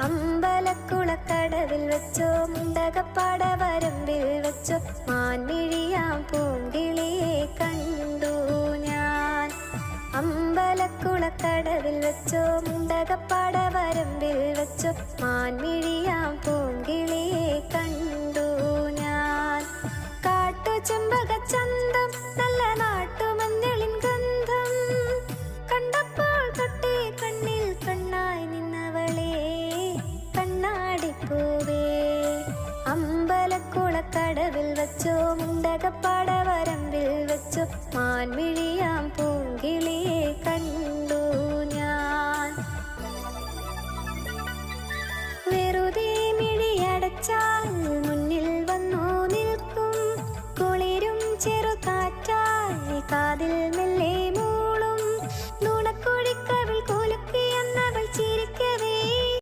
അമ്പലക്കുളക്കടവിൽ വെച്ചോ മുണ്ടകപ്പാടവരമ്പിൽ വെച്ചോ മാൻമിഴിയാം പൂങ്കിളിയെ കണ്ടു ഞാൻ. അമ്പലക്കുളക്കടവിൽ വെച്ചോ മുണ്ടകപ്പാടവരമ്പിൽ വെച്ചോ മാൻമിഴിയാം പൂങ്കിളിയെ കണ്ടു ഞാൻ. കാട്ടുചെമ്പകച്ചന്തം നല്ല നാട്ടുമഞ്ഞളിൻ ഗന്ധം കണ്ടപ്പോൾ തൊട്ടേ കണ്ണിൽ കണ്ണായി നിന്നവളെ കണ്ണാടിപ്പൂവേ. അമ്പലക്കുളക്കടവിൽ വെച്ചോ മുണ്ടകപ്പാടവരമ്പിൽ വെച്ചോ മാൻമിഴിയാം പൂങ്കിളിയെ കണ്ടു ഞാൻ. വെറുതെ മിഴിയടച്ചാൽ മുന്നിൽ വന്നു നിൽക്കും കുളിരും ചെറുകാറ്റായി കാതിൽ മെല്ലെ